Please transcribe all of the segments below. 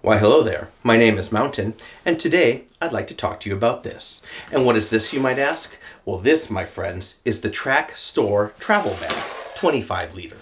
Why hello there, my name is Mountain, and today I'd like to talk to you about this. And what is this, you might ask? Well, this, my friends, is the Trakke Storr travel bag, 25 liter.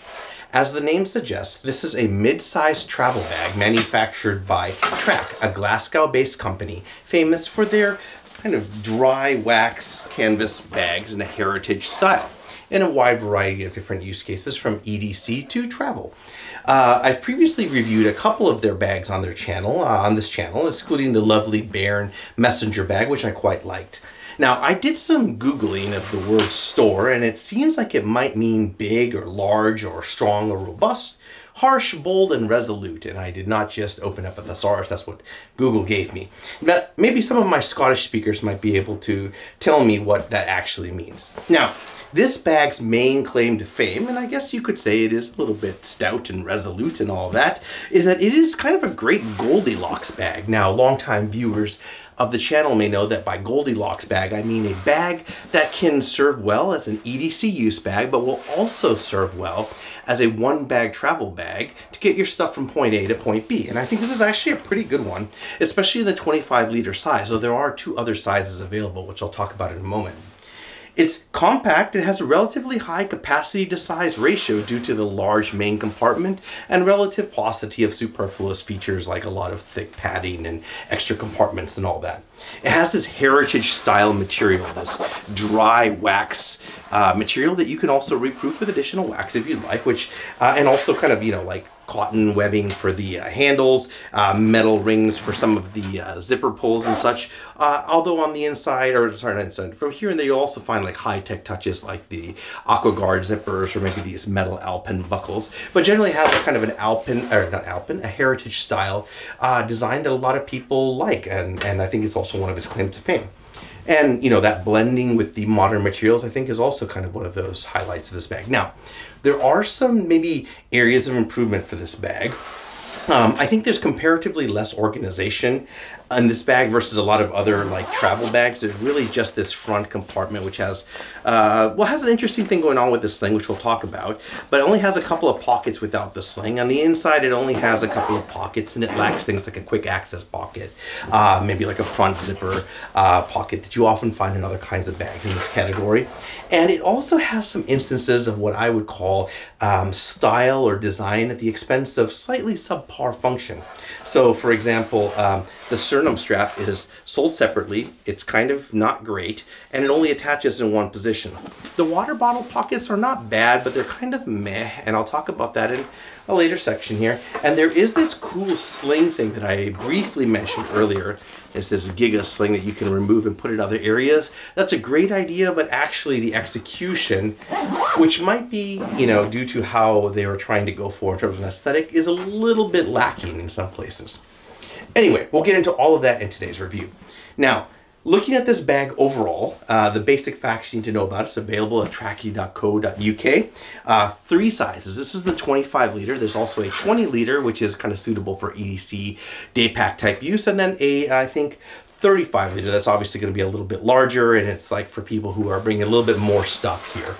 As the name suggests, this is a mid-sized travel bag manufactured by Trakke, a Glasgow-based company famous for their kind of dry wax canvas bags in a heritage style, in a wide variety of different use cases from EDC to travel. I've previously reviewed a couple of their bags on their channel, excluding the lovely Bairn Messenger bag, which I quite liked. Now, I did some Googling of the word store, and it seems like it might mean big or large or strong or robust, harsh, bold, and resolute. And I did not just open up a thesaurus, that's what Google gave me. But maybe some of my Scottish speakers might be able to tell me what that actually means. Now, this bag's main claim to fame, and I guess you could say it is a little bit stout and resolute and all that, is that it is kind of a great Goldilocks bag. Now, longtime viewers of the channel may know that by Goldilocks bag, I mean a bag that can serve well as an EDC use bag, but will also serve well as a one-bag travel bag to get your stuff from point A to point B. And I think this is actually a pretty good one, especially in the 25 liter size, though there are two other sizes available, which I'll talk about in a moment. It's compact, it has a relatively high capacity to size ratio due to the large main compartment and relative paucity of superfluous features like a lot of thick padding and extra compartments and all that. It has this heritage style material, this dry wax material that you can also reproof with additional wax if you'd like, which, and also kind of, like cotton webbing for the handles, metal rings for some of the zipper pulls and such. Although on the inside, or sorry, not inside, from here and there, you'll also find like high-tech touches like the AquaGuard zippers or maybe these metal alpen buckles. But generally it has a kind of an alpen, or not alpen, a heritage style design that a lot of people like, and I think it's also one of its claims to fame. And, that blending with the modern materials, I think, is also kind of one of those highlights of this bag. Now, there are some maybe areas of improvement for this bag. I think there's comparatively less organization in this bag versus a lot of other like travel bags. There's really just this front compartment, which has, has an interesting thing going on with this sling, which we'll talk about, but it only has a couple of pockets without the sling. On the inside, it only has a couple of pockets, and it lacks things like a quick access pocket, maybe like a front zipper pocket that you often find in other kinds of bags in this category. And it also has some instances of what I would call style or design at the expense of slightly subpar function. So, for example, the sternum strap is sold separately. It's kind of not great, and it only attaches in one position. The water bottle pockets are not bad, but they're kind of meh, and I'll talk about that in a later section here. And there is this cool sling thing that I briefly mentioned earlier. It's this Giga sling that you can remove and put in other areas. That's a great idea, but actually the execution, which might be, due to how they were trying to go for in terms of an aesthetic, is a little bit lacking in some places. Anyway, we'll get into all of that in today's review. Now, looking at this bag overall, the basic facts you need to know about it is available at trakke.co.uk. 3 sizes. This is the 25 liter. There's also a 20 liter, which is kind of suitable for EDC day pack type use. And then I think 35 liter. That's obviously going to be a little bit larger, and it's like for people who are bringing a little bit more stuff here.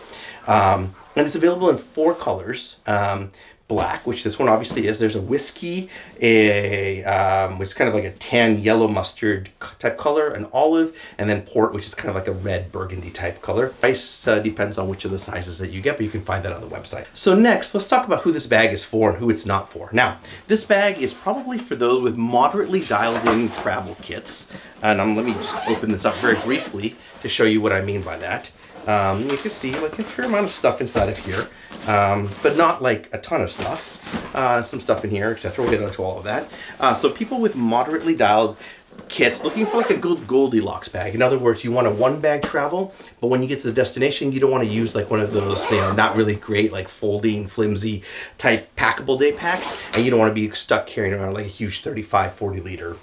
And it's available in 4 colors. Black, which this one obviously is. There's a whiskey, which is kind of like a tan yellow mustard type color, an olive, and then port, which is kind of like a red burgundy type color. Price depends on which of the sizes that you get, but you can find that on the website. So next, let's talk about who this bag is for and who it's not for. Now, this bag is probably for those with moderately dialed in travel kits. And let me just open this up very briefly to show you what I mean by that. You can see like a fair amount of stuff inside of here, but not like a ton of stuff. Some stuff in here, etc. We'll get into all of that. So people with moderately dialed kits looking for like a good Goldilocks bag. In other words, you want a one-bag travel, but when you get to the destination, you don't want to use like one of those, not really great, like folding, flimsy type packable day packs, and you don't want to be stuck carrying around like a huge 35, 40 liter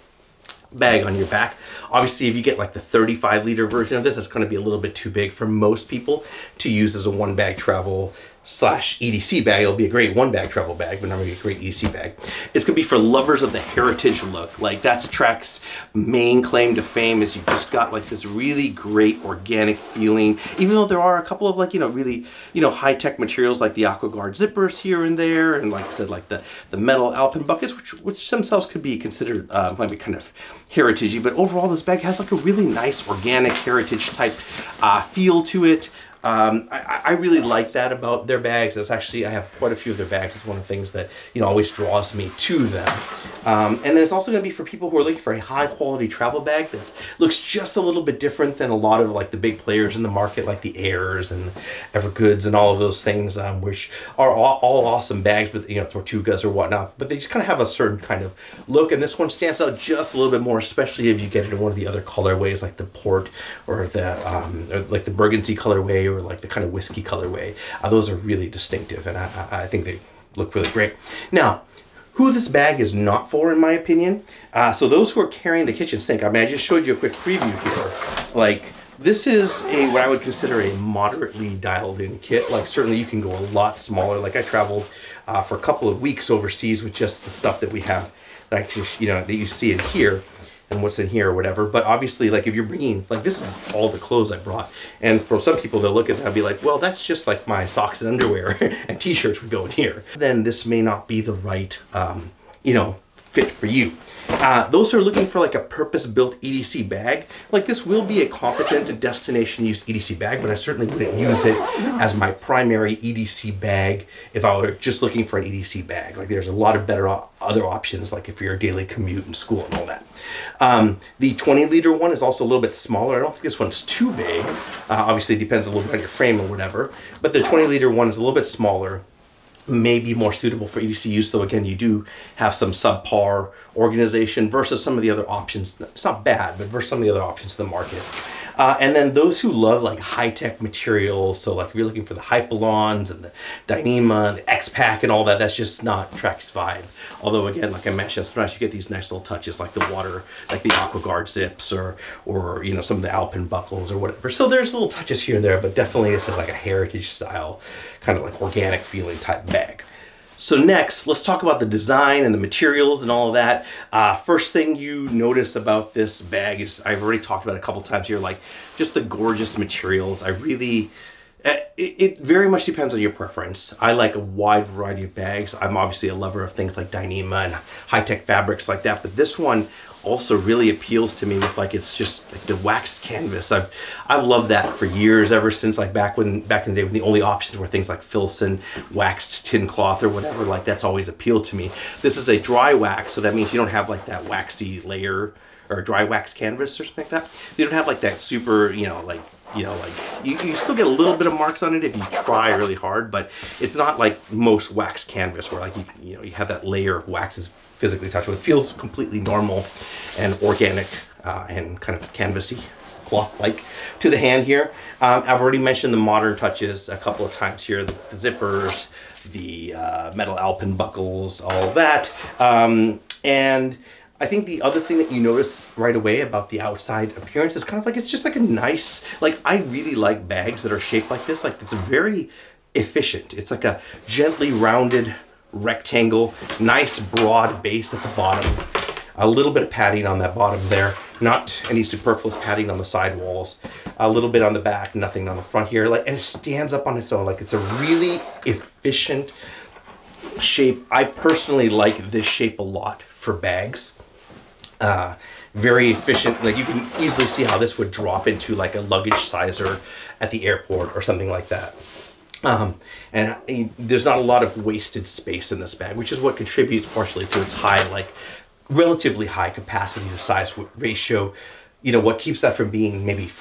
bag on your back. Obviously, if you get like the 35 liter version of this, it's going to be a little bit too big for most people to use as a one bag travel slash EDC bag. It'll be a great one bag travel bag, but not really a great EDC bag. It's gonna be for lovers of the heritage look. Like that's Trakke's main claim to fame, is you've just got like this really great organic feeling, even though there are a couple of like, you know, really, you know, high-tech materials like the AquaGuard zippers here and there, and like I said, like the metal alpen buckets, which themselves could be considered might be kind of heritagey, but overall this bag has like a really nice organic heritage type feel to it. I really like that about their bags. It's actually, I have quite a few of their bags. It's one of the things that, you know, always draws me to them. And then it's also going to be for people who are looking for a high quality travel bag that looks just a little bit different than a lot of like the big players in the market, like the Airs and Evergoods and all of those things, which are all awesome bags, but, you know, Tortugas or whatnot, but they just kind of have a certain kind of look. And this one stands out just a little bit more, especially if you get into one of the other colorways like the port or the or like the burgundy colorway, or like the kind of whiskey colorway. Those are really distinctive, and I think they look really great. Now, who this bag is not for, in my opinion, so those who are carrying the kitchen sink. I mean, I just showed you a quick preview here. Like, this is what I would consider a moderately dialed in kit. Like, certainly you can go a lot smaller. Like, I traveled for a couple of weeks overseas with just the stuff that we have, that you know, that you see in here and what's in here or whatever. But obviously, like, if you're bringing, like, this is all the clothes I brought, and for some people they'll look at that and be like, well, that's just like my socks and underwear and t-shirts would go in here. Then this may not be the right you know, fit for you. Those who are looking for like a purpose-built EDC bag, like this will be a competent destination use EDC bag, but I certainly wouldn't use it as my primary EDC bag if I were just looking for an EDC bag. Like, there's a lot of better other options, like if you're a daily commute and school and all that. The 20-liter one is also a little bit smaller. I don't think this one's too big. Obviously, it depends a little bit on your frame or whatever, but the 20-liter one is a little bit smaller, may be more suitable for EDC use, though again, you do have some subpar organization versus some of the other options. It's not bad, but versus some of the other options in the market. And then those who love like high-tech materials, so like if you're looking for the Hypalons and the Dyneema and the X-Pack and all that, that's just not Trakke's vibe. Although again, like I mentioned, sometimes you get these nice little touches like the water, like the AquaGuard zips or you know, some of the alpen buckles or whatever. So there's little touches here and there, but definitely this is like a heritage style, kind of like organic feeling type bag. So next, let's talk about the design and the materials and all of that. First thing you notice about this bag is, I've already talked about it a couple times here, like just the gorgeous materials. I really, it very much depends on your preference. I like a wide variety of bags. I'm obviously a lover of things like Dyneema and high-tech fabrics like that, but this one also really appeals to me with like, it's just like the waxed canvas. I've loved that for years, ever since like back in the day when the only options were things like Filson, waxed tin cloth or whatever. Like, that's always appealed to me. This is a dry wax, so that means you don't have like that waxy layer, or dry wax canvas or something like that. You don't have like that super, you know, like you still get a little bit of marks on it if you try really hard, but it's not like most wax canvas where like you know, you have that layer of waxes physically touchable. It feels completely normal and organic and kind of canvassy, cloth-like to the hand here. I've already mentioned the modern touches a couple of times here, the zippers, the metal alpen buckles, all of that. And I think the other thing that you notice right away about the outside appearance is kind of like, it's just like a nice, like, I really like bags that are shaped like this. Like, it's very efficient. It's like a gently rounded rectangle, nice broad base at the bottom, a little bit of padding on that bottom there, not any superfluous padding on the side walls, a little bit on the back, nothing on the front here, like, and it stands up on its own. Like, it's a really efficient shape. I personally like this shape a lot for bags. Very efficient. Like, you can easily see how this would drop into like a luggage sizer at the airport or something like that. And there's not a lot of wasted space in this bag, which is what contributes partially to its high, like relatively high capacity to size ratio. You know, what keeps that from being maybe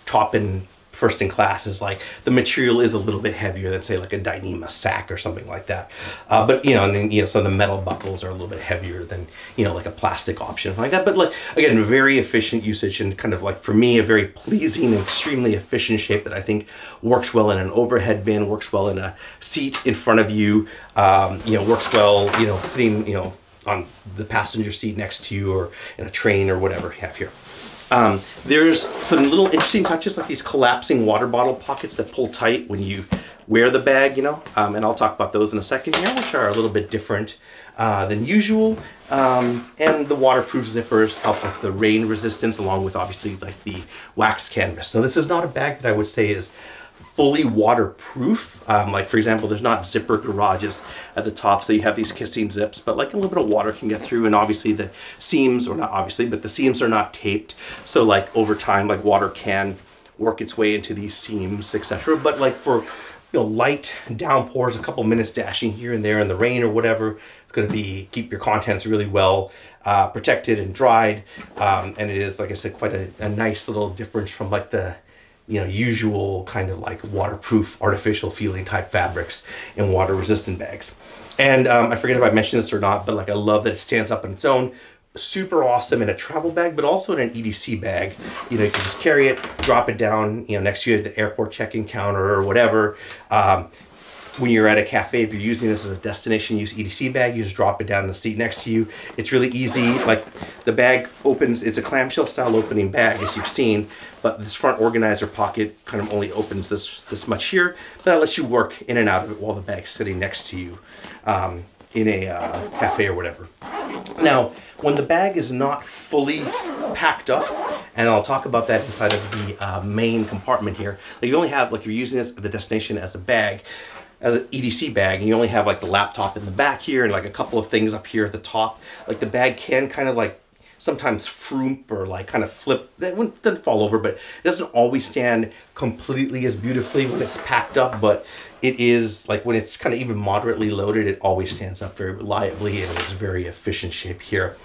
top in first in class is like the material is a little bit heavier than say like a Dyneema sack or something like that. But you know, and then, you know, some of the metal buckles are a little bit heavier than, you know, like a plastic option like that. But like, again, very efficient usage and kind of like, for me, a very pleasing and extremely efficient shape that I think works well in an overhead bin, works well in a seat in front of you, you know, works well, you know, sitting, you know, on the passenger seat next to you or in a train or whatever you have here. There's some little interesting touches like these collapsing water bottle pockets that pull tight when you wear the bag, you know, and I'll talk about those in a second here, which are a little bit different than usual. And the waterproof zippers help with the rain resistance, along with obviously like the wax canvas. So this is not a bag that I would say is fully waterproof. Like for example, there's not zipper garages at the top, so you have these kissing zips, but like a little bit of water can get through, and obviously the seams, or not obviously, but the seams are not taped. So like over time, like water can work its way into these seams, etc. But like for, you know, light downpours, a couple minutes dashing here and there in the rain or whatever, it's going to be keep your contents really well protected and dried. And it is, like I said, quite a nice little difference from like the, you know, usual kind of like waterproof, artificial feeling type fabrics in water resistant bags. And I forget if I mentioned this or not, but like I love that it stands up on its own. Super awesome in a travel bag, but also in an EDC bag. You know, you can just carry it, drop it down, you know, next to you at the airport check-in counter or whatever. When you're at a cafe, if you're using this as a destination use EDC bag, you just drop it down in the seat next to you. It's really easy. Like the bag opens, it's a clamshell style opening bag, as you've seen, but this front organizer pocket kind of only opens this much here. But that lets you work in and out of it while the bag's sitting next to you in a cafe or whatever. Now, when the bag is not fully packed up, and I'll talk about that inside of the main compartment here, like you only have, like you're using this at the destination as a bag, as an EDC bag, and you only have like the laptop in the back here and like a couple of things up here at the top. Like the bag can kind of like sometimes froomp or like kind of flip. That doesn't fall over, but it doesn't always stand completely as beautifully when it's packed up. But it is like when it's kind of even moderately loaded, it always stands up very reliably and it's very efficient shape here.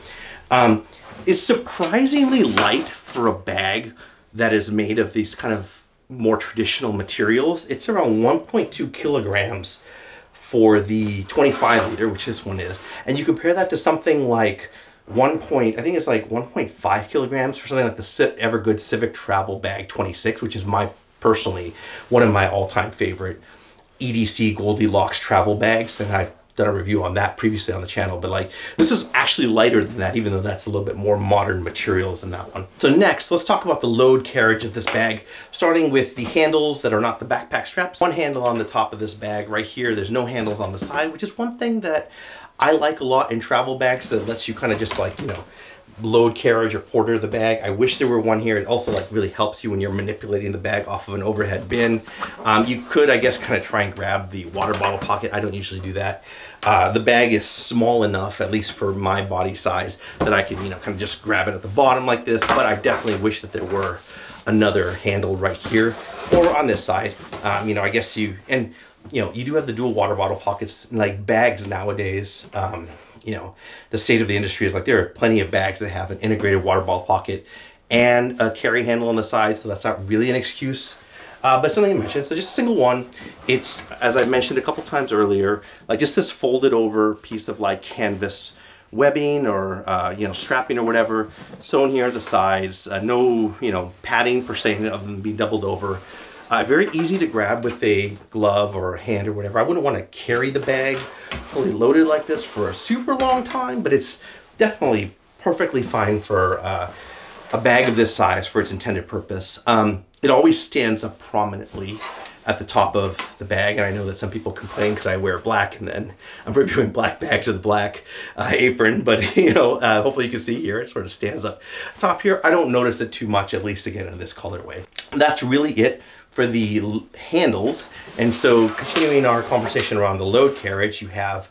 It's surprisingly light for a bag that is made of these kind of more traditional materials. It's around 1.2 kilograms for the 25 liter, which this one is. And you compare that to something like I think it's like 1.5 kilograms for something like the Evergood Civic Travel Bag 26, which is personally one of my all-time favorite EDC Goldilocks travel bags. And I've done a review on that previously on the channel, but like this is actually lighter than that, even though that's a little bit more modern materials than that one. So next, let's talk about the load carriage of this bag, starting with the handles that are not the backpack straps. One handle on the top of this bag right here. There's no handles on the side, which is one thing that I like a lot in travel bags, that lets you kind of just like, you know, load carriage or porter the bag. I wish there were one here. It also like really helps you when you're manipulating the bag off of an overhead bin. You could, I guess, kind of try and grab the water bottle pocket. I don't usually do that. The bag is small enough, at least for my body size, that I can, you know, kind of just grab it at the bottom like this, but I definitely wish that there were another handle right here or on this side. You know, I guess you do have the dual water bottle pockets, like bags nowadays. You know, the state of the industry is like there are plenty of bags that have an integrated water bottle pocket and a carry handle on the side, so that's not really an excuse. But something to mention, so just a single one. It's, as I mentioned a couple times earlier, like just this folded over piece of like canvas webbing or, you know, strapping or whatever, sewn here at the sides, no, you know, padding per se, other than being doubled over. Very easy to grab with a glove or a hand or whatever. I wouldn't want to carry the bag fully loaded like this for a super long time, but it's definitely perfectly fine for a bag of this size for its intended purpose. It always stands up prominently at the top of the bag, and I know that some people complain because I wear black and then I'm reviewing black bags with a black apron, but you know, hopefully you can see here, it sort of stands up top here. I don't notice it too much, at least again in this colorway. That's really it for the handles. And so continuing our conversation around the load carriage, you have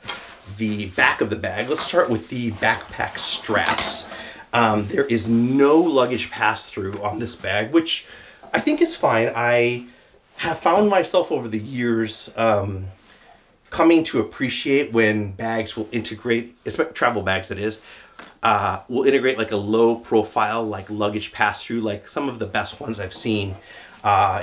the back of the bag. Let's start with the backpack straps. There is no luggage pass-through on this bag, which I think is fine. I have found myself over the years coming to appreciate when bags will integrate, especially travel bags that is, will integrate like a low profile like luggage pass-through. Like some of the best ones I've seen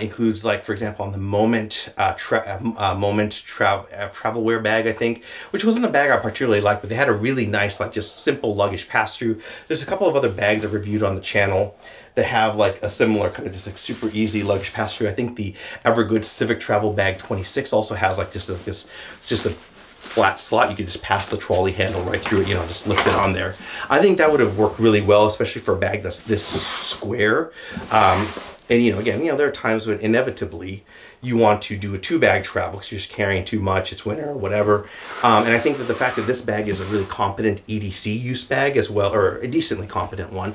includes, like, for example, on the Moment travel wear bag, I think, which wasn't a bag I particularly liked, but they had a really nice, like, just simple luggage pass-through. There's a couple of other bags I've reviewed on the channel that have like a similar kind of just like super easy luggage pass-through. I think the Evergood Civic Travel Bag 26 also has like this, it's just a flat slot. You could just pass the trolley handle right through it, you know, just lift it on there. I think that would have worked really well, especially for a bag that's this square. And, again, there are times when inevitably you want to do a 2-bag travel because you're just carrying too much, it's winter or whatever. And I think that the fact that this bag is a really competent EDC use bag as well, or a decently competent one,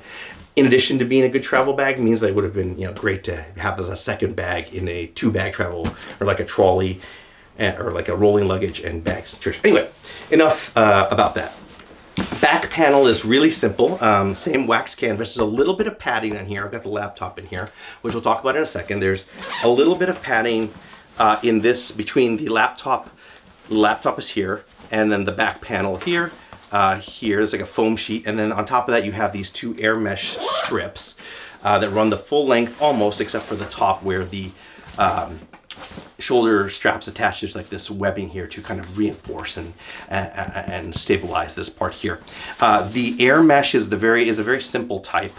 in addition to being a good travel bag, means that it would have been, great to have as a second bag in a 2-bag travel, or like a trolley, or like a rolling luggage and bags. Anyway, enough about that. Back panel is really simple. Same wax canvas. There's a little bit of padding on here. I've got the laptop in here, which we'll talk about in a second. There's a little bit of padding in this between the laptop. The laptop is here, and then the back panel here. Here is like a foam sheet, and then on top of that you have these 2 air mesh strips that run the full length almost, except for the top where the shoulder straps attached. There's like this webbing here to kind of reinforce and stabilize this part here. The air mesh is a very simple type.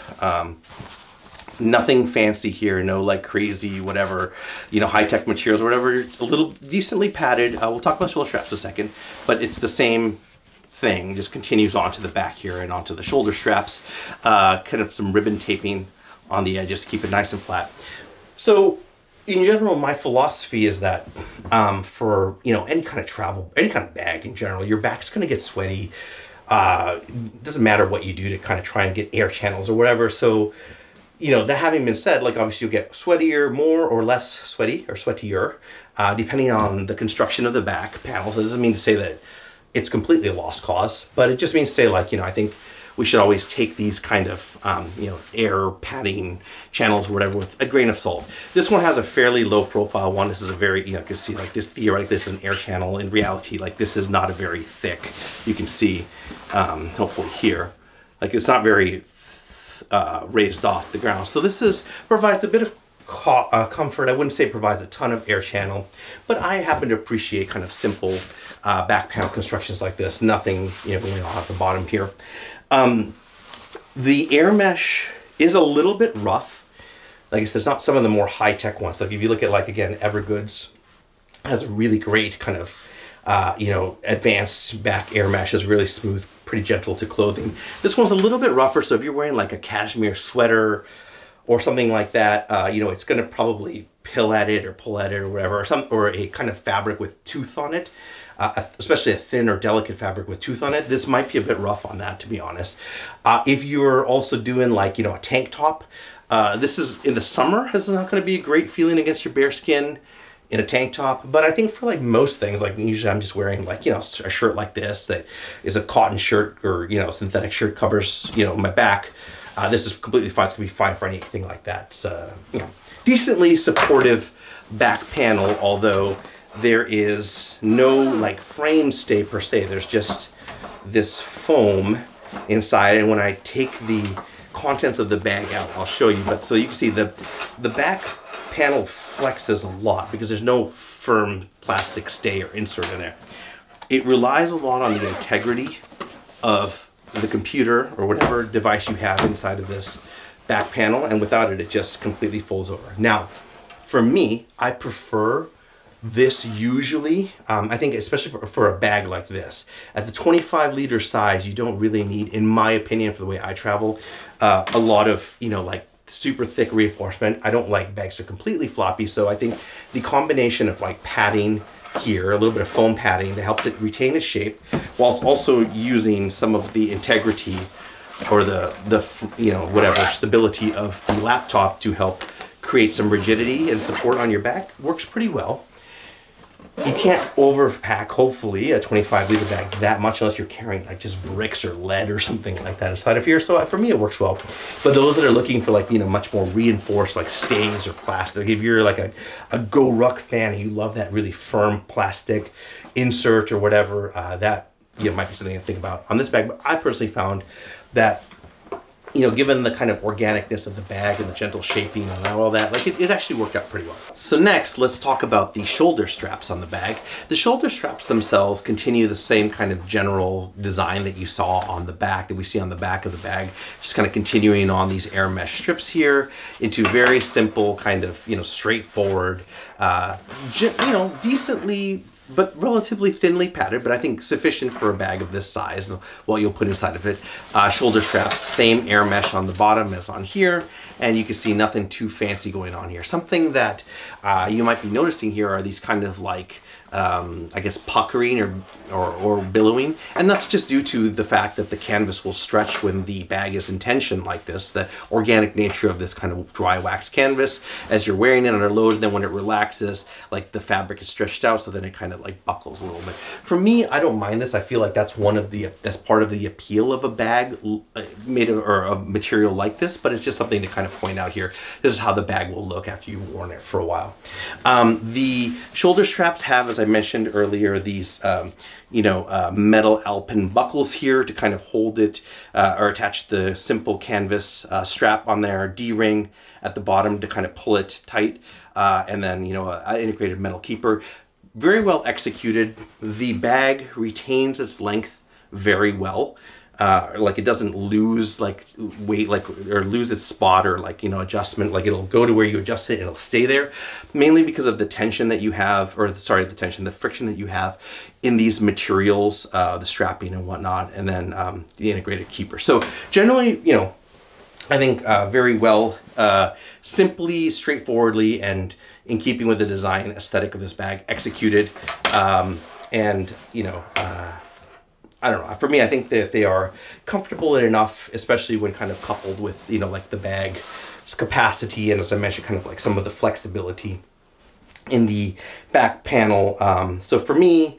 Nothing fancy here, no like crazy whatever, high-tech materials or whatever. A little decently padded. We'll talk about shoulder straps in a second, but it's the same thing, just continues onto the back here and onto the shoulder straps. Kind of some ribbon taping on the edges to keep it nice and flat. So in general, my philosophy is that for any kind of travel, any kind of bag in general, your back's going to get sweaty. It doesn't matter what you do to kind of try and get air channels or whatever. So that having been said, like obviously you'll get sweatier, more or less sweaty or sweatier, depending on the construction of the back panel. So it doesn't mean to say that it's completely a lost cause, but it just means to say, like, I think we should always take these kind of, air padding channels or whatever with a grain of salt. This one has a fairly low profile one. This is a very, you can see like this, theoretically this is an air channel. In reality, like this is not a very thick, you can see, hopefully here, like it's not very raised off the ground. So this provides a bit of comfort. I wouldn't say it provides a ton of air channel, but I happen to appreciate kind of simple back panel constructions like this. Nothing going on at the bottom here. The air mesh is a little bit rough. Like I said, it's not some of the more high-tech ones. Like if you look at, like, again, Evergoods has a really great kind of advanced back air mesh. Is really smooth, pretty gentle to clothing. This one's a little bit rougher, so if you're wearing like a cashmere sweater or something like that, it's going to probably pull at it or whatever, or a kind of fabric with tooth on it, especially a thin or delicate fabric with tooth on it. This might be a bit rough on that, to be honest. If you're also doing like, a tank top, this is in the summer, this is not going to be a great feeling against your bare skin in a tank top. But I think for like most things, like usually I'm just wearing like, a shirt like this that is a cotton shirt or, synthetic shirt covers, my back. This is completely fine. It's going to be fine for anything like that. It's, decently supportive back panel, although there is no like frame stay per se. There's just this foam inside. And when I take the contents of the bag out, I'll show you. But so you can see the back panel flexes a lot because there's no firm plastic stay or insert in there. It relies a lot on the integrity of the computer or whatever device you have inside of this back panel, and without it, it just completely folds over. Now, for me, I prefer this usually. I think especially for a bag like this. At the 25-liter size, you don't really need, in my opinion, for the way I travel, a lot of, like super thick reinforcement. I don't like bags that are completely floppy, so I think the combination of like padding here, a little bit of foam padding that helps it retain its shape, whilst also using some of the integrity or the whatever stability of the laptop to help create some rigidity and support on your back, works pretty well. You can't overpack, hopefully, a 25-liter bag that much unless you're carrying like just bricks or lead or something like that inside of here. So for me, it works well. But those that are looking for like, much more reinforced like stays or plastic, if you're like a Go Ruck fan and you love that really firm plastic insert or whatever, that might be something to think about on this bag. But I personally found that, given the kind of organicness of the bag and the gentle shaping and all that, like it actually worked out pretty well. So next, let's talk about the shoulder straps on the bag. The shoulder straps themselves continue the same kind of general design that you saw on the back, that we see on the back of the bag, just kind of continuing on these air mesh strips here into very simple kind of, straightforward, decently but relatively thinly padded, but I think sufficient for a bag of this size, what you'll put inside of it. Shoulder straps, same air mesh on the bottom as on here, and you can see nothing too fancy going on here. Something that you might be noticing here are these kind of like, I guess puckering or billowing, and that's just due to the fact that the canvas will stretch when the bag is in tension like this, the organic nature of this kind of dry wax canvas as you're wearing it under load, and then when it relaxes, like the fabric is stretched out, so then it kind of like buckles a little bit. For me, I don't mind this. I feel like that's part of the appeal of a bag made of, or a material like this, but it's just something to kind of point out here. This is how the bag will look after you've worn it for a while. The shoulder straps have, as I mentioned earlier, these metal alpen buckles here to kind of hold it or attach the simple canvas strap on there, D-ring at the bottom to kind of pull it tight, and then an integrated metal keeper. Very well executed. The bag retains its length very well. Like it doesn't lose like weight, or lose its spot, or adjustment. Like it'll go to where you adjust it and it'll stay there, mainly because of the tension that you have, or the friction that you have in these materials, the strapping and whatnot, and then the integrated keeper. So generally, I think very well, simply, straightforwardly, and in keeping with the design aesthetic of this bag, executed, and I don't know. For me, I think that they are comfortable enough, especially when kind of coupled with, like the bag's capacity, and as I mentioned, kind of like some of the flexibility in the back panel. So for me,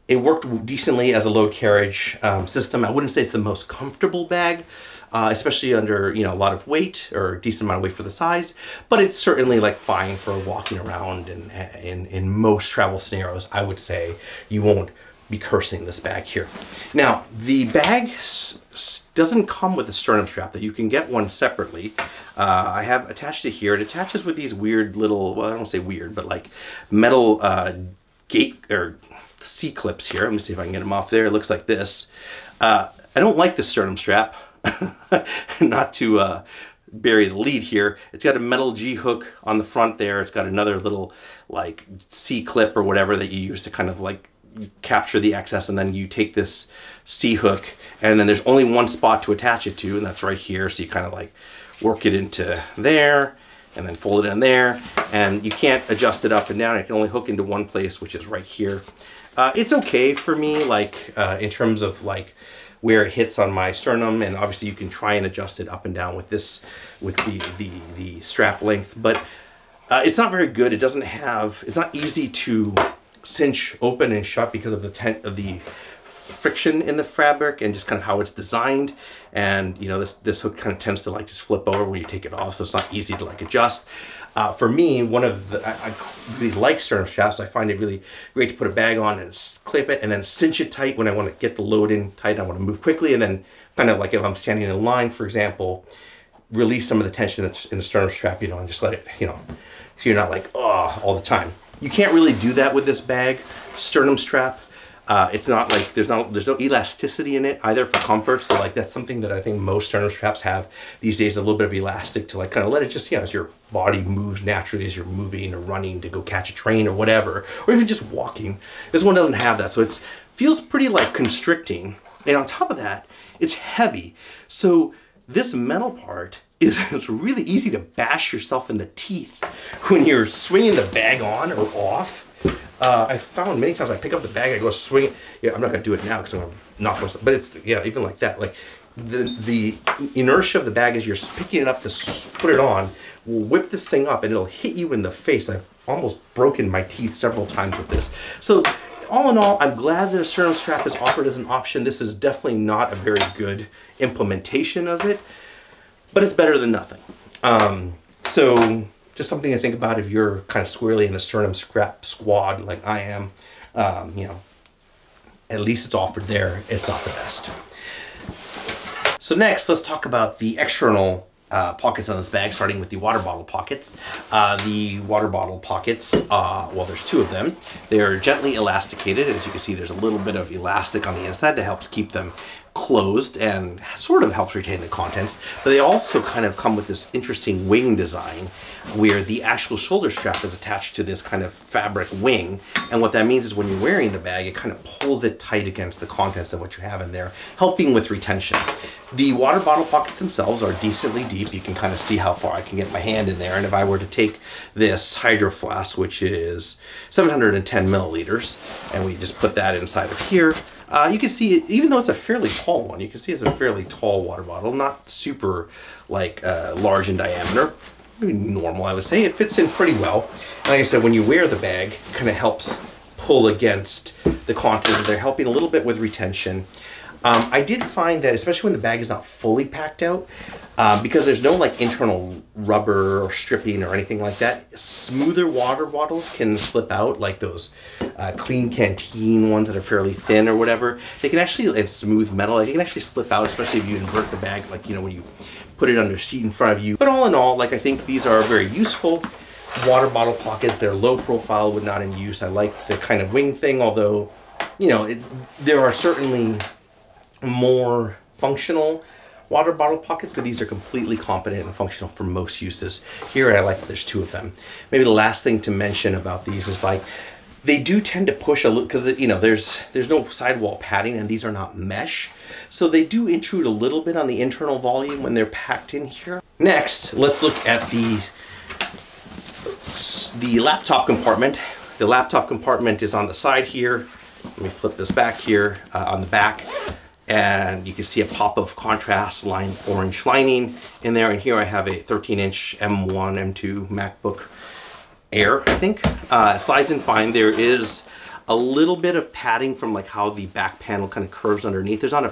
it worked decently as a load carriage system. I wouldn't say it's the most comfortable bag, especially under, a lot of weight or a decent amount of weight for the size, but it's certainly like fine for walking around, and in most travel scenarios, I would say you won't be cursing this bag here. Now, the bag doesn't come with a sternum strap, that you can get one separately. I have attached it here. It attaches with these weird little, well, I don't say weird, but like metal gate or C-clips here. Let me see if I can get them off there. It looks like this. I don't like the sternum strap. Not to bury the lead here. It's got a metal G-hook on the front there. It's got another little like C-clip or whatever that you use to kind of like capture the excess, and then you take this C-hook, and then there's only one spot to attach it to, and that's right here. So you kind of like work it into there, and then fold it in there, and you can't adjust it up and down. It can only hook into one place, which is right here. It's okay for me, like in terms of like where it hits on my sternum, and obviously you can try and adjust it up and down with this, with the strap length, but it's not very good. It's not easy to cinch open and shut because of the friction in the fabric and just kind of how it's designed. And this hook kind of tends to like just flip over when you take it off, so it's not easy to like adjust. For me, I really like sternum straps. I find it really great to put a bag on and clip it and then cinch it tight when I want to get the load in tight. I want to move quickly, and then kind of like if I'm standing in line, for example, release some of the tension that's in the sternum strap, and just let it, so you're not like, oh, all the time. You can't really do that with this bag. Sternum strap, it's not like, there's no elasticity in it either for comfort. So like that's something that I think most sternum straps have these days, a little bit of elastic to like kind of let it just, as your body moves naturally as you're moving or running to go catch a train or whatever, or even just walking. This one doesn't have that. So it feels pretty like constricting. And on top of that, it's heavy. So this metal part it's really easy to bash yourself in the teeth when you're swinging the bag on or off. I found many times I pick up the bag, I go swing. Yeah, I'm not gonna do it now because I'm not supposed to, but it's, even like that. Like the inertia of the bag as you're picking it up to put it on will whip this thing up and it'll hit you in the face. I've almost broken my teeth several times with this. So all in all, I'm glad that a sternum strap is offered as an option. This is definitely not a very good implementation of it, but it's better than nothing. So just something to think about if you're kind of squarely in a sternum strap squad like I am. At least it's offered there. It's not the best. So next, let's talk about the external pockets on this bag, starting with the water bottle pockets. The water bottle pockets, well, there's two of them. They're gently elasticated. As you can see, there's a little bit of elastic on the inside that helps keep them closed and sort of helps retain the contents, but they also kind of come with this interesting wing design where the actual shoulder strap is attached to this kind of fabric wing, and what that means is when you're wearing the bag, it kind of pulls it tight against the contents of what you have in there, helping with retention. The water bottle pockets themselves are decently deep. You can kind of see how far I can get my hand in there, and if I were to take this Hydro Flask, which is 710 milliliters, and we just put that inside of here, you can see it, even though it's a fairly tall one, you can see it's a fairly tall water bottle, not super like large in diameter, maybe normal I would say. It fits in pretty well. And like I said, when you wear the bag, it kind of helps pull against the contents. They're helping a little bit with retention. I did find that, especially when the bag is not fully packed out, because there's no like internal rubber or stripping or anything like that, smoother water bottles can slip out, like those clean canteen ones that are fairly thin or whatever. They can actually, and smooth metal, they can actually slip out, especially if you invert the bag, like, you know, when you put it under a seat in front of you. But all in all, like, I think these are very useful water bottle pockets. They're low profile, but not in use. I like the kind of wing thing, although, you know, there are certainly more functional water bottle pockets, but these are completely competent and functional for most uses. Here I like that there's two of them. Maybe the last thing to mention about these is, like, they do tend to push a little, because, you know, there's no sidewall padding and these are not mesh, so they do intrude a little bit on the internal volume when they're packed in here. Next, let's look at the laptop compartment. The laptop compartment is on the side here. Let me flip this back here on the back. And you can see a pop of contrast line orange lining in there. And here I have a 13-inch M1, M2 MacBook Air, I think. Slides in fine. There is a little bit of padding from like how the back panel kind of curves underneath. There's not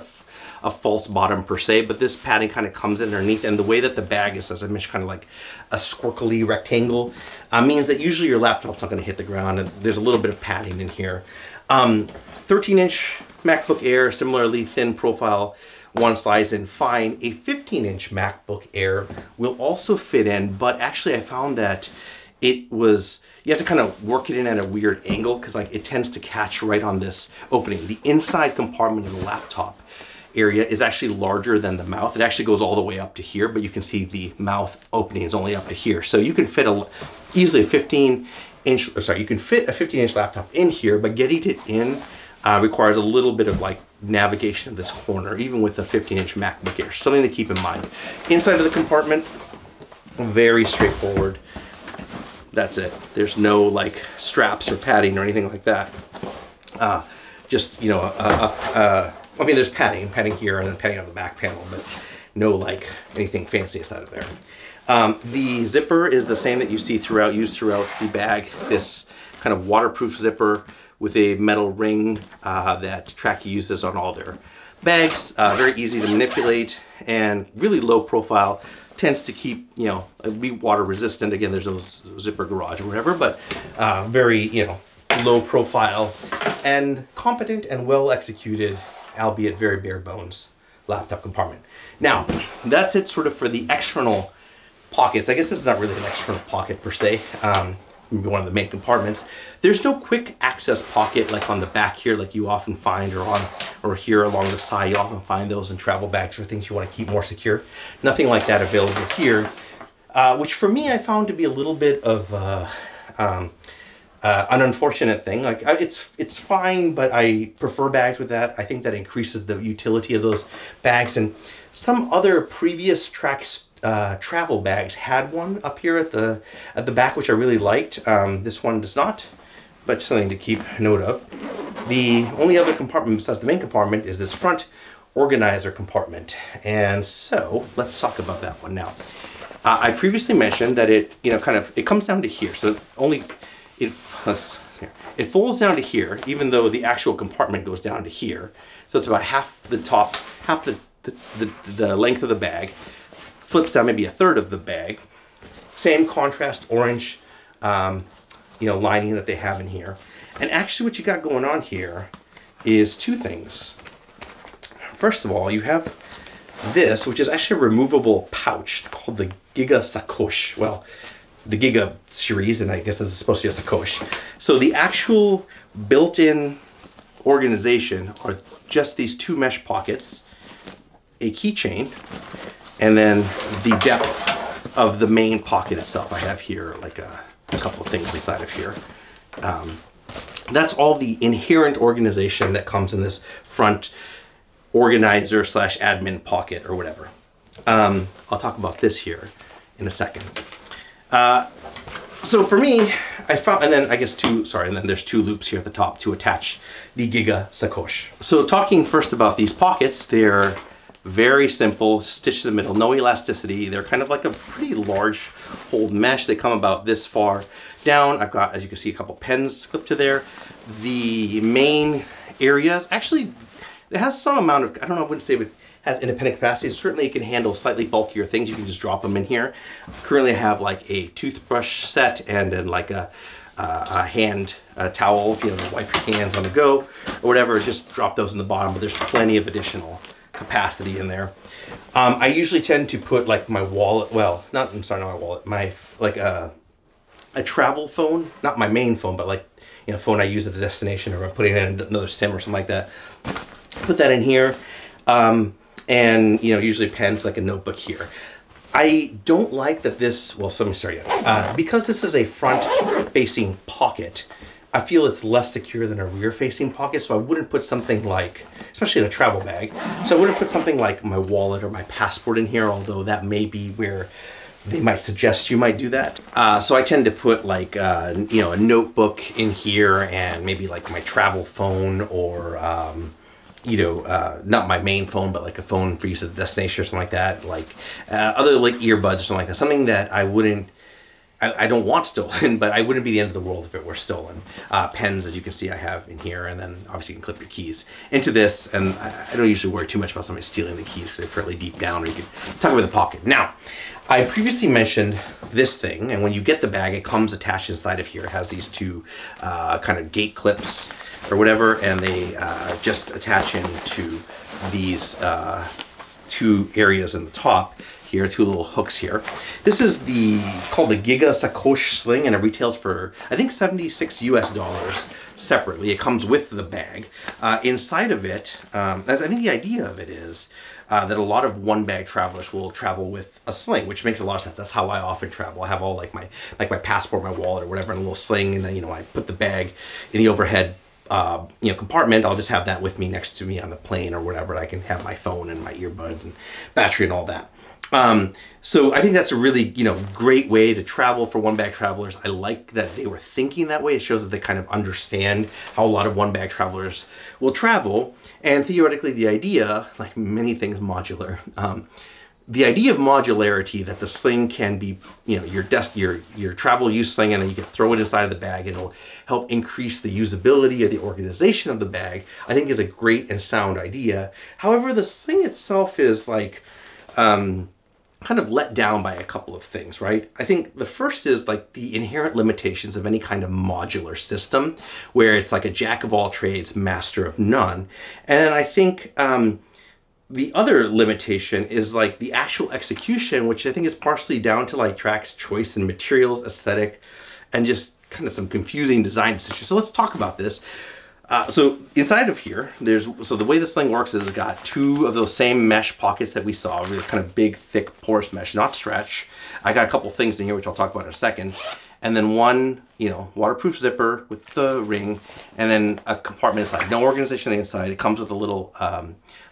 a false bottom per se, but this padding kind of comes underneath. And the way that the bag is, as I mentioned, kind of like a squircly rectangle, means that usually your laptop's not going to hit the ground. And there's a little bit of padding in here. 13-inch MacBook Air, similarly thin profile, one slides in fine. A 15-inch MacBook Air will also fit in, but actually I found that you have to kind of work it in at a weird angle, because like it tends to catch right on this opening. The inside compartment of the laptop area is actually larger than the mouth. It actually goes all the way up to here, but you can see the mouth opening is only up to here. So you can fit easily a 15-inch, you can fit a 15-inch laptop in here, but getting it in requires a little bit of like navigation of this corner, even with a 15-inch MacBook Air. Something to keep in mind. Inside of the compartment, very straightforward. That's it. There's no like straps or padding or anything like that. Just, you know, I mean, there's padding here and then padding on the back panel, but no like anything fancy inside of there. The zipper is the same that you see used throughout the bag. This kind of waterproof zipper with a metal ring that Trakke uses on all their bags. Very easy to manipulate and really low profile. Tends to keep, you know, be water resistant. Again, there's no zipper garage or whatever, but very, you know, low profile and competent and well executed, albeit very bare bones laptop compartment. Now, that's it sort of for the external pockets. I guess this is not really an external pocket per se. Maybe one of the main compartments. There's no quick access pocket like on the back here, like you often find, or here along the side. You often find those in travel bags or things you want to keep more secure. Nothing like that available here, which for me I found to be a little bit of an unfortunate thing. Like it's fine, but I prefer bags with that. I think that increases the utility of those bags. And some other previous travel bags had one up here at the back, which I really liked. This one does not, but something to keep note of. The only other compartment besides the main compartment is this front organizer compartment, and so let's talk about that one now. I previously mentioned that it, you know, it comes down to here, so it folds down to here, even though the actual compartment goes down to here. So it's about half the top, half the length of the bag. Flips down maybe a third of the bag. Same contrast orange, you know, lining that they have in here. And actually what you got going on here is two things. First of all, you have this, which is actually a removable pouch. It's called the Giga Sacoche. Well, the Giga series, and I guess this is supposed to be a Sacoche. So the actual built-in organization are just these two mesh pockets, a keychain, and then the depth of the main pocket itself. I have here like a couple of things inside of here. That's all the inherent organization that comes in this front organizer slash admin pocket or whatever. I'll talk about this here in a second. So for me, I found, and then I guess and then there's two loops here at the top to attach the Giga Sacoche. So talking first about these pockets, they're very simple, stitched in the middle, no elasticity. They're kind of like a pretty large hold mesh. They come about this far down. I've got, as you can see, a couple pens clipped to there. The main areas, actually, it has some amount of, I don't know, I wouldn't say it has independent capacity. Certainly it can handle slightly bulkier things. You can just drop them in here. Currently I have like a toothbrush set and then like a hand towel, if you know, wipe your hands on the go or whatever, just drop those in the bottom, but there's plenty of additional capacity in there. I usually tend to put like my wallet, well, not my wallet, my, like a travel phone, not my main phone, but like, you know, phone I use at the destination, or I'm putting in another SIM or something like that. Put that in here. And, you know, usually pens, like a notebook here. I don't like that this, well, so let me start again. Because this is a front-facing pocket, I feel it's less secure than a rear-facing pocket, so I wouldn't put something like, especially in a travel bag, so I wouldn't put something like my wallet or my passport in here, although that may be where they might suggest you might do that. So I tend to put like, you know, a notebook in here and maybe like my travel phone or, you know, not my main phone, but like a phone for use at the destination or something like that. Like other like earbuds or something like that. Something that I wouldn't, I don't want stolen, but I wouldn't be the end of the world if it were stolen. Pens, as you can see, I have in here, and then obviously you can clip your keys into this. And I don't usually worry too much about somebody stealing the keys because they're fairly deep down, or you can tuck them in the pocket. Now, I previously mentioned this thing, and when you get the bag, it comes attached inside of here. It has these two kind of gate clips or whatever, and they just attach into these two areas in the top here, two little hooks here. This is called the Giga Sacoche sling, and it retails for, I think, $76 US separately. It comes with the bag. Inside of it, I think the idea of it is that a lot of one-bag travelers will travel with a sling, which makes a lot of sense. That's how I often travel. I have all like my passport, my wallet, or whatever in a little sling, and then, you know, I put the bag in the overhead you know, compartment. I'll just have that with me next to me on the plane or whatever. I can have my phone and my earbuds and battery and all that. So I think that's a really, you know, great way to travel for one-bag travelers. I like that they were thinking that way. It shows that they kind of understand how a lot of one-bag travelers will travel. And theoretically, the idea, like many things modular, the idea of modularity, that the sling can be, you know, your travel use sling, and then you can throw it inside of the bag and it'll help increase the usability or the organization of the bag, I think is a great and sound idea. However, the sling itself is like, kind of let down by a couple of things, right? I think the first is like the inherent limitations of any kind of modular system, where it's like a jack of all trades, master of none. And I think the other limitation is like the actual execution, which I think is partially down to like Trakke's choice in materials, aesthetic, and just kind of some confusing design decisions. So let's talk about this. So inside of here, so the way this thing works is it's got two of those same mesh pockets that we saw, really kind of big, thick, porous mesh, not stretch. I got a couple things in here, which I'll talk about in a second. And then one, you know, waterproof zipper with the ring, and then a compartment inside. No organization on the inside. It comes with a little,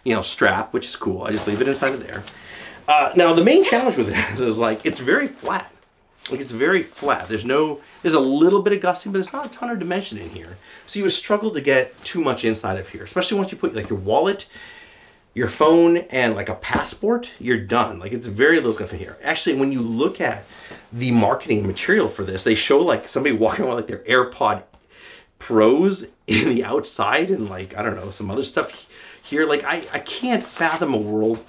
you know, strap, which is cool. I just leave it inside of there. Now, the main challenge with it is like, it's very flat. Like, it's very flat. There's a little bit of gusting, but there's not a ton of dimension in here. So you would struggle to get too much inside of here, especially once you put like your wallet, your phone, and like a passport, you're done. Like, it's very little stuff in here. Actually, when you look at the marketing material for this, they show like somebody walking around with like their AirPod Pros in the outside, and like, I don't know, some other stuff here. Like, I can't fathom a world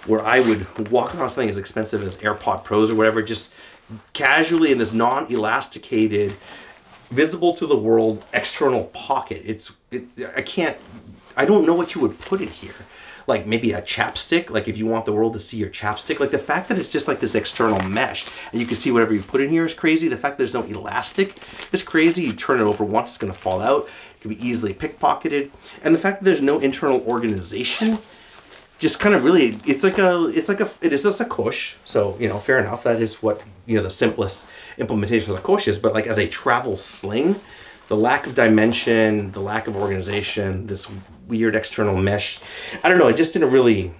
where I would walk around something as expensive as AirPod Pros or whatever, just casually in this non-elasticated, visible to the world external pocket. I don't know what you would put in here. like maybe a chapstick, like if you want the world to see your chapstick. Like the fact that it's just like this external mesh and you can see whatever you put in here is crazy. The fact that there's no elastic is crazy. You turn it over once, it's gonna fall out. It can be easily pickpocketed. And the fact that there's no internal organization just kind of really, it is a sacoche. So, you know, fair enough. That is what, you know, the simplest implementation of the sacoche is. But like as a travel sling, the lack of dimension, the lack of organization, this weird external mesh, I don't know, it just didn't really,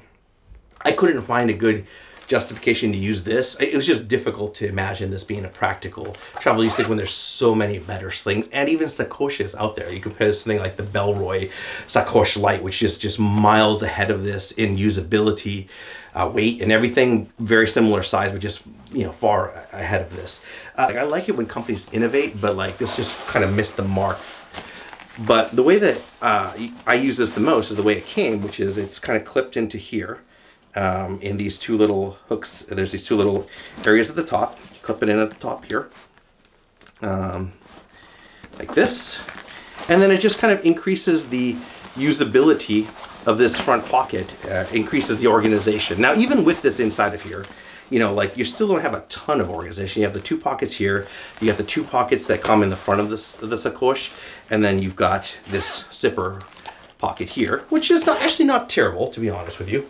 I couldn't find a good justification to use this. It was just difficult to imagine this being a practical travel usage when there's so many better slings and even sacoches out there. You compare something like the Bellroy Sacoche Lite, which is just miles ahead of this in usability, weight and everything, very similar size, but just, you know, far ahead of this. Like, I like it when companies innovate, but like this just kind of missed the mark. But the way that I use this the most is the way it came, which is it's kind of clipped into here. In these two little hooks. There's these two little areas at the top. Clip it in at the top here, like this, and then it just kind of increases the usability of this front pocket, increases the organization. Now, even with this inside of here, you know, like you still don't have a ton of organization. You have the two pockets here. You got the two pockets that come in the front of the sacoche, and then you've got this zipper pocket here, which is actually not terrible, to be honest with you.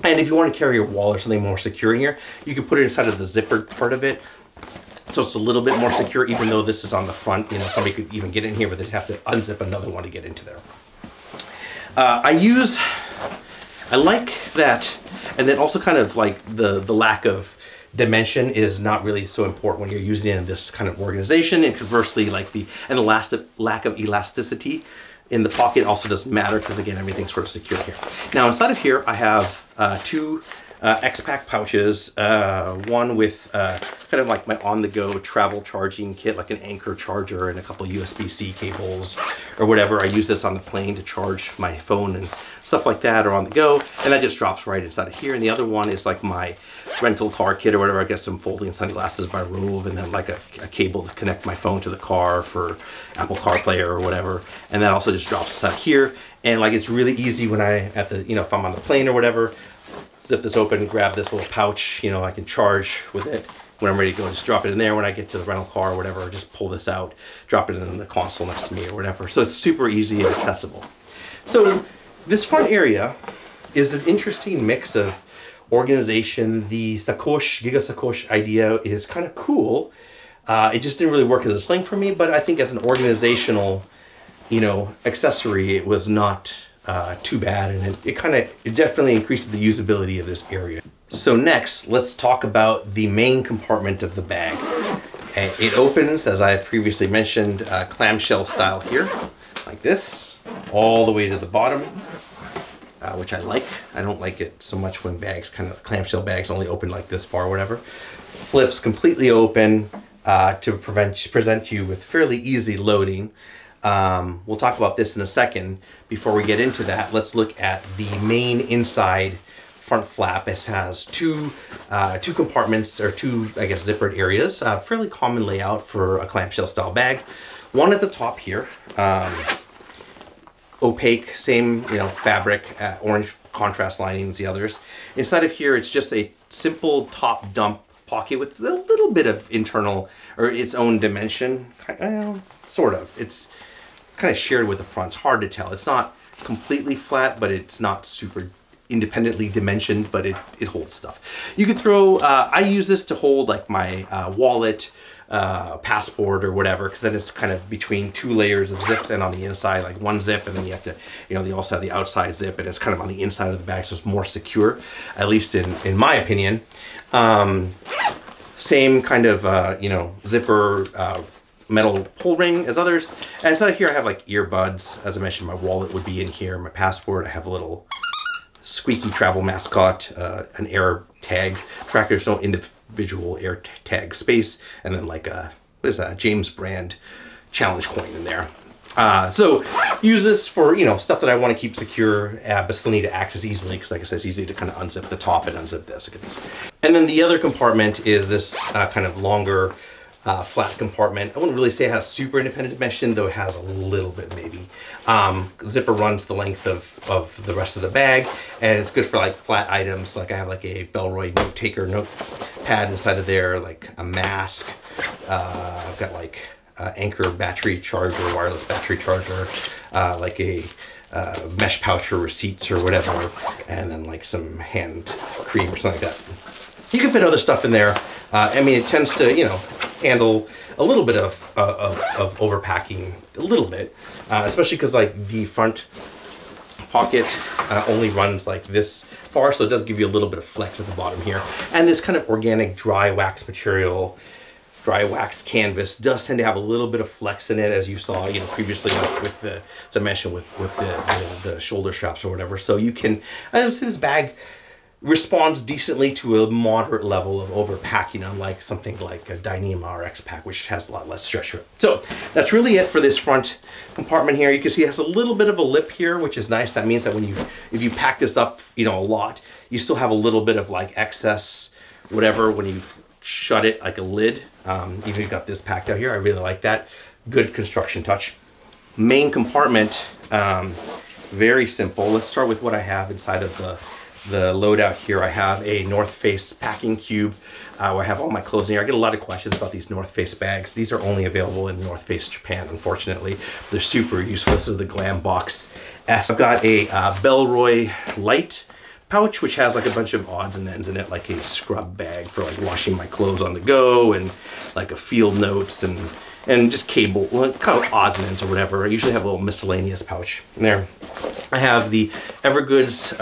And if you want to carry your wallet or something more secure in here, you can put it inside of the zippered part of it. So it's a little bit more secure, even though this is on the front. You know, somebody could even get in here, but they'd have to unzip another one to get into there. I like that. And then also kind of like the lack of dimension is not really so important when you're using it in this kind of organization. And conversely, like the lack of elasticity in the pocket also doesn't matter because, again, everything's sort of secure here. Now, inside of here, I have two X-Pack pouches, one with kind of like my on-the-go travel charging kit, like an Anchor charger and a couple USB-C cables or whatever. I use this on the plane to charge my phone and stuff like that, or on the go, and that just drops right inside of here. And the other one is like my rental car kit or whatever. I got some folding sunglasses by Rove, and then like a cable to connect my phone to the car for Apple CarPlay or whatever. And that also just drops inside here. And like it's really easy when if I'm on the plane or whatever, zip this open, grab this little pouch, you know, I can charge with it. When I'm ready to go, just drop it in there. When I get to the rental car or whatever, just pull this out, drop it in the console next to me or whatever. So it's super easy and accessible. So this front area is an interesting mix of organization. The Sacoche, Giga Sacoche idea is kind of cool. It just didn't really work as a sling for me, but I think as an organizational, you know, accessory, it was not too bad, and it definitely increases the usability of this area. So next, let's talk about the main compartment of the bag. It opens, as I previously mentioned, clamshell style here, like this, all the way to the bottom, which I like. I don't like it so much when bags, kind of clamshell bags, only open like this far or whatever. Flips completely open to present you with fairly easy loading. We'll talk about this in a second. Before we get into that, let's look at the main inside front flap. It has two compartments, or two, I guess, zippered areas. Fairly common layout for a clamshell style bag. One at the top here, opaque, same, you know, fabric, orange contrast lining as the others. Inside of here, it's just a simple top dump pocket with a little bit of internal, or its own dimension, sort of. It's kind of shared with the front. It's hard to tell. It's not completely flat, but it's not super independently dimensioned, but it holds stuff. You could throw, I use this to hold like my wallet, passport or whatever, because then it's kind of between two layers of zips, and on the inside, like one zip, and then you have to, you know, they also have the outside zip, and it's kind of on the inside of the bag, so it's more secure, at least in my opinion. Same kind of, you know, zipper, metal pull ring as others. And inside of here, I have like earbuds. As I mentioned, my wallet would be in here, my passport. I have a little squeaky travel mascot, an air tag. Trackers no individual air tag space, and then like a, what is that, James brand challenge coin in there. So use this for, you know, stuff that I want to keep secure, but still need to access easily, because like I said, it's easy to kind of unzip the top and unzip this. And then the other compartment is this kind of longer flat compartment. I wouldn't really say it has super independent dimension, though it has a little bit maybe. Zipper runs the length of the rest of the bag, and it's good for like flat items. Like I have like a Bellroy note taker notepad inside of there, like a mask. I've got like Anchor battery charger, wireless battery charger, like a mesh pouch for receipts or whatever, and then like some hand cream or something like that. You can fit other stuff in there. I mean, it tends to, you know, handle a little bit of overpacking, a little bit, especially because like the front pocket only runs like this far, so it does give you a little bit of flex at the bottom here. And this kind of organic dry wax material, dry wax canvas does tend to have a little bit of flex in it, as you saw, you know, previously, like with the, as I mentioned, with the shoulder straps or whatever. So you can, I would say this bag responds decently to a moderate level of overpacking, unlike something like a Dyneema or X-Pack, which has a lot less stretch to it. So that's really it for this front compartment here. You can see it has a little bit of a lip here, which is nice. That means that when you, if you pack this up, you know, a lot, you still have a little bit of like excess, whatever, when you shut it like a lid. Even if you've got this packed out here, I really like that. Good construction touch. Main compartment, very simple. Let's start with what I have inside of the loadout here. I have a North Face packing cube where I have all my clothes in here. I get a lot of questions about these North Face bags. These are only available in North Face Japan, unfortunately. They're super useful. This is the Glam Box S. I've got a Bellroy light pouch, which has like a bunch of odds and ends in it, like a scrub bag for like washing my clothes on the go, and like a field notes and just cable, well, kind of odds and ends or whatever. I usually have a little miscellaneous pouch in there. I have the Evergoods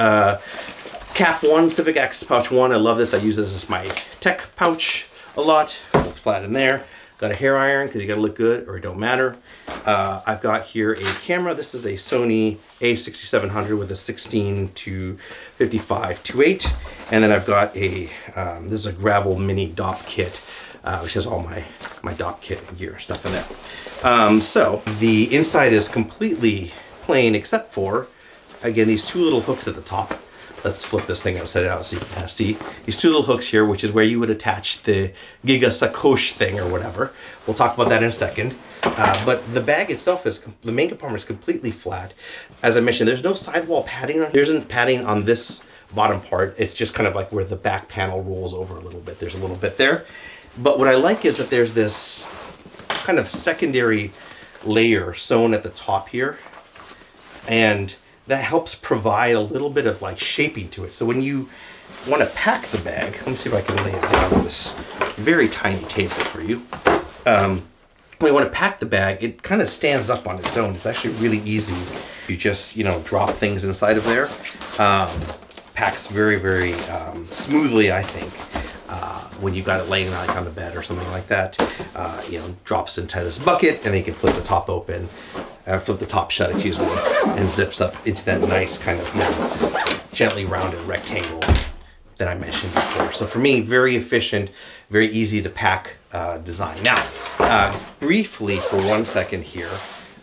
Cap 1 Civic X pouch 1. I love this. I use this as my tech pouch a lot. It's flat in there. Got a hair iron because you got to look good or it don't matter. I've got here a camera. This is a Sony A6700 with a 16 to 55 2.8. And then I've got a, this is a Gravel Mini DOP kit, which has all my DOP kit and gear stuff in it. So the inside is completely plain except for, again, these two little hooks at the top. Let's flip this thing upside down so you can kind of see these two little hooks here, which is where you would attach the Giga Sacoche thing or whatever. We'll talk about that in a second. But the bag itself is, the main compartment is completely flat. As I mentioned, there's no sidewall padding on. There isn't padding on this bottom part. It's just kind of like where the back panel rolls over a little bit. There's a little bit there. But what I like is that there's this kind of secondary layer sewn at the top here. And that helps provide a little bit of like shaping to it. So when you want to pack the bag, let me see if I can lay it down on this very tiny table for you. When you want to pack the bag, it kind of stands up on its own. It's actually really easy. You just, you know, drop things inside of there. Packs very, very smoothly, I think. When you got it laying like on the bed or something like that, you know, drops into this bucket, and then you can flip the top open, flip the top shut, excuse me, and zips up into that nice kind of, you know, gently rounded rectangle that I mentioned before. So for me, very efficient, very easy to pack design. Now, briefly for 1 second here,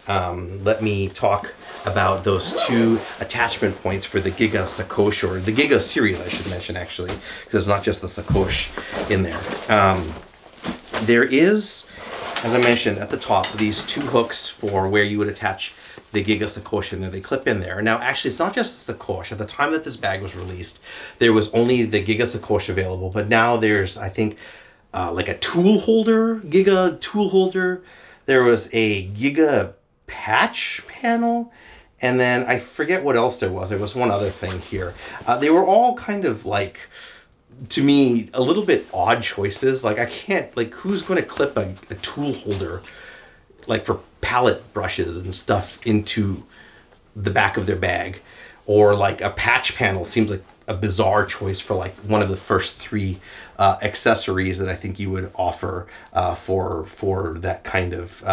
let me talk about those two attachment points for the Giga Sacoche, or the Giga series I should mention actually, because it's not just the Sacoche in there. There is, as I mentioned at the top, these two hooks for where you would attach the Giga Sacoche, and then they clip in there. Now actually it's not just the Sacoche. At the time that this bag was released, there was only the Giga Sacoche available, but now there's, I think, like a tool holder, Giga tool holder. There was a Giga patch panel, and then I forget what else there was. There was one other thing here. They were all kind of like, to me, a little bit odd choices. Like I can't, like who's going to clip a tool holder like for palette brushes and stuff into the back of their bag? Or like a patch panel seems like a bizarre choice for like one of the first three accessories that I think you would offer for that kind of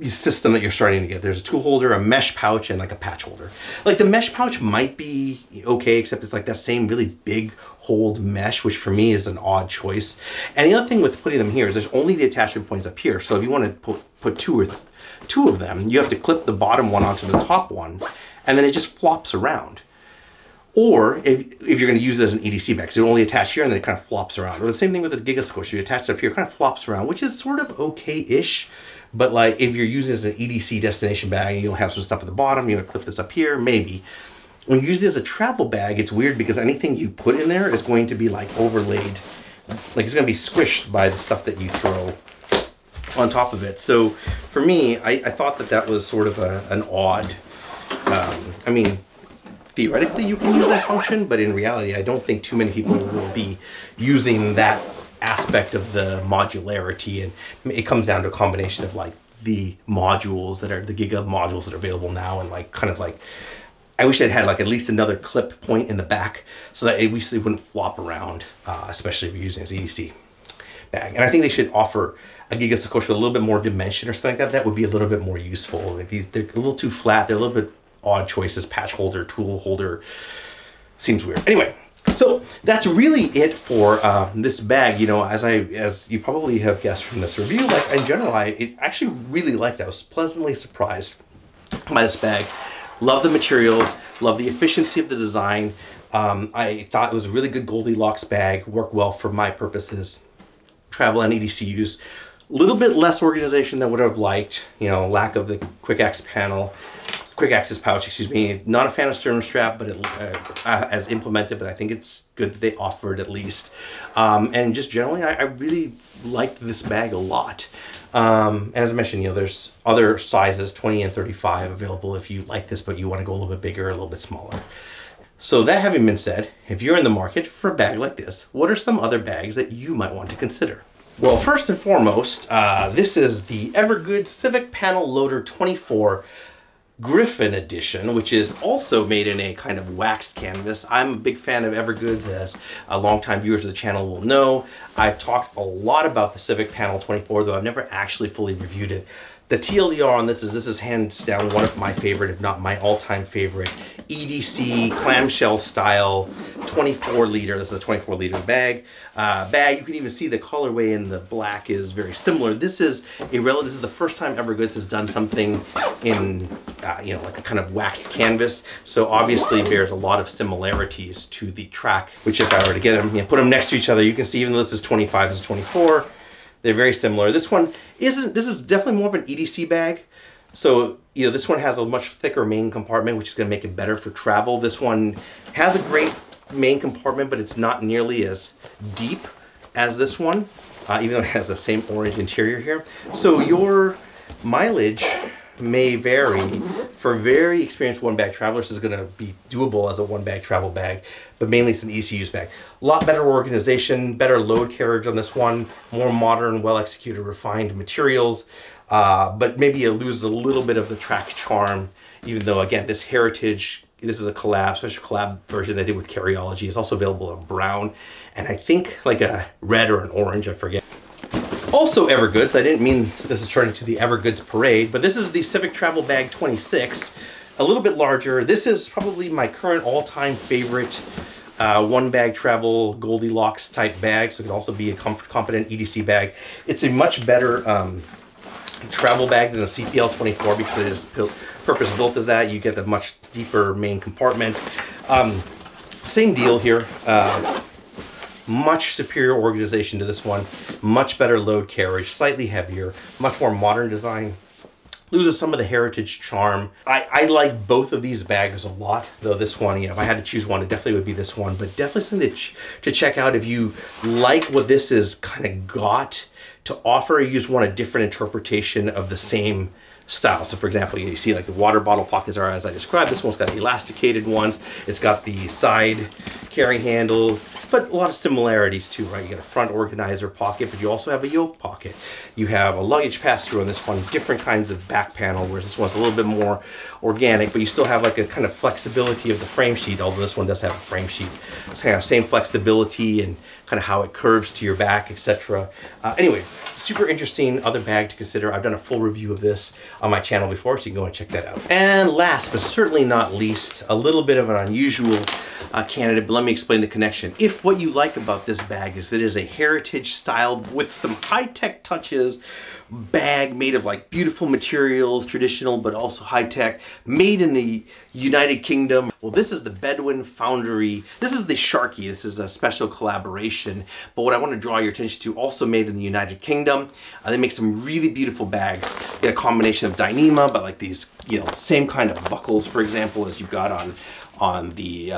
system that you're starting to get. There's a tool holder, a mesh pouch, and like a patch holder. Like the mesh pouch might be okay, except it's like that same really big hold mesh, which for me is an odd choice. And the other thing with putting them here is there's only the attachment points up here. So if you want to put two of them, you have to clip the bottom one onto the top one, and then it just flops around. Or if you're going to use it as an EDC bag, so it only attach here and then it kind of flops around. Or the same thing with the Giga Sacoche. You attach it up here, it kind of flops around, which is sort of okay-ish. But like if you're using it as an EDC destination bag and you'll have some stuff at the bottom, you want to clip this up here, maybe. When you use it as a travel bag, it's weird because anything you put in there is going to be like overlaid. Like it's going to be squished by the stuff that you throw on top of it. So for me, I thought that was sort of an odd, I mean, theoretically you can use that function, but in reality, I don't think too many people will be using that aspect of the modularity, and it comes down to a combination of like the modules that are the Giga modules that are available now, and like kind of like I wish it had like at least another clip point in the back so that at least it wouldn't flop around, especially if you're using it as EDC bag. And I think they should offer a Giga Sacoche with a little bit more dimension or something like that. That would be a little bit more useful. Like they're a little too flat. They're a little bit odd choices. Patch holder, tool holder, seems weird. Anyway, so that's really it for this bag. You know, as you probably have guessed from this review, like in general, I actually really liked it. I was pleasantly surprised by this bag. Love the materials, love the efficiency of the design. I thought it was a really good Goldilocks bag, worked well for my purposes, travel and EDC use. A little bit less organization than would have liked, you know, lack of the quick access pouch, excuse me. Not a fan of sternum strap, but as implemented, but I think it's good that they offered at least. And just generally, I really liked this bag a lot. As I mentioned, you know, there's other sizes, 20 and 35 available if you like this, but you want to go a little bit bigger, a little bit smaller. So that having been said, if you're in the market for a bag like this, what are some other bags that you might want to consider? Well, first and foremost, this is the Evergood Civic Panel Loader 24 Griffin edition, which is also made in a kind of waxed canvas. I'm a big fan of Evergoods, as longtime viewers of the channel will know. I've talked a lot about the Civic Panel 24, though I've never actually fully reviewed it. The TLDR on this is hands down one of my favorite, if not my all-time favorite, EDC clamshell style 24 liter. This is a 24 liter bag. You can even see the colorway in the black is very similar. This is the first time Evergoods has done something in you know, like a kind of waxed canvas. So obviously bears a lot of similarities to the Trakke, which if I were to get them, you know, put them next to each other, you can see even though this is 25, this is 24. They're very similar. This is definitely more of an EDC bag. So, you know, this one has a much thicker main compartment, which is going to make it better for travel. This one has a great main compartment, but it's not nearly as deep as this one, even though it has the same orange interior here. So your mileage may vary. For very experienced one-bag travelers, this is going to be doable as a one-bag travel bag, but mainly it's an EDC use bag. A lot better organization, better load carriage on this one, more modern, well-executed, refined materials, but maybe you lose a little bit of the Trakke charm, even though, again, this Heritage, this is a collab, special collab version they did with Carriage. It's also available in brown, and I think like a red or an orange, I forget. Also Evergoods, I didn't mean this is turning to the Evergoods parade, but this is the Civic Travel Bag 26, a little bit larger. This is probably my current all-time favorite one-bag travel Goldilocks type bag, so it can also be a competent EDC bag. It's a much better travel bag than the CPL 24 because it is purpose-built as that. You get a much deeper main compartment. Same deal here. Much superior organization to this one, much better load carriage, slightly heavier, much more modern design, loses some of the Heritage charm. I like both of these bags a lot, though this one, you know, if I had to choose one, it definitely would be this one, but definitely something to check out if you like what this is kind of got to offer, or you just want a different interpretation of the same style. So for example, you see like the water bottle pockets are as I described. This one's got the elasticated ones. It's got the side carry handle, but a lot of similarities too, right? You got a front organizer pocket, but you also have a yoke pocket. You have a luggage pass-through on this one, different kinds of back panel, whereas this one's a little bit more organic, but you still have like a kind of flexibility of the frame sheet, although this one does have a frame sheet. It's kind of same flexibility and kind of how it curves to your back, etc. Anyway, super interesting other bag to consider. I've done a full review of this on my channel before, so you can go and check that out. And last but certainly not least, a little bit of an unusual Canada, but let me explain the connection. If what you like about this bag is that it is a heritage style with some high-tech touches, bag made of like beautiful materials, traditional but also high-tech, made in the United Kingdom. Well, this is the Bedouin Foundry. This is the Sharky. This is a special collaboration. But what I want to draw your attention to, also made in the United Kingdom. They make some really beautiful bags. You get a combination of Dyneema, but like these, you know, same kind of buckles, for example, as you've got on the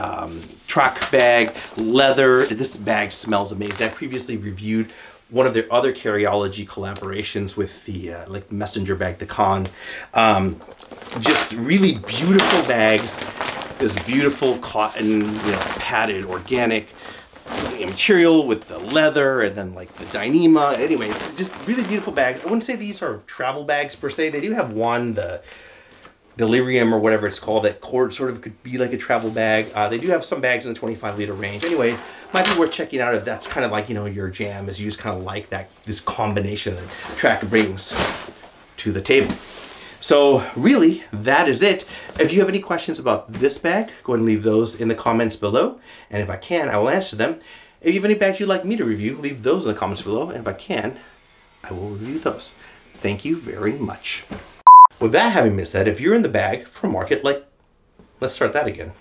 Trakke bag, leather. This bag smells amazing. I previously reviewed one of their other Carriology collaborations with the like the messenger bag, the Con. Just really beautiful bags. This beautiful cotton, you know, padded organic material with the leather and then like the Dyneema. Anyways, just really beautiful bags. I wouldn't say these are travel bags per se. They do have one, the Delirium or whatever it's called, that sort of could be like a travel bag. They do have some bags in the 25-liter range. Anyway, might be worth checking out if that's kind of like, you know, your jam, is you just kind of like that, this combination that Trakke brings to the table. So really, that is it. If you have any questions about this bag, go ahead and leave those in the comments below. And if I can, I will answer them. If you have any bags you'd like me to review, leave those in the comments below. And if I can, I will review those. Thank you very much. With that having been said, if you're in the bag for a market like, let's start that again.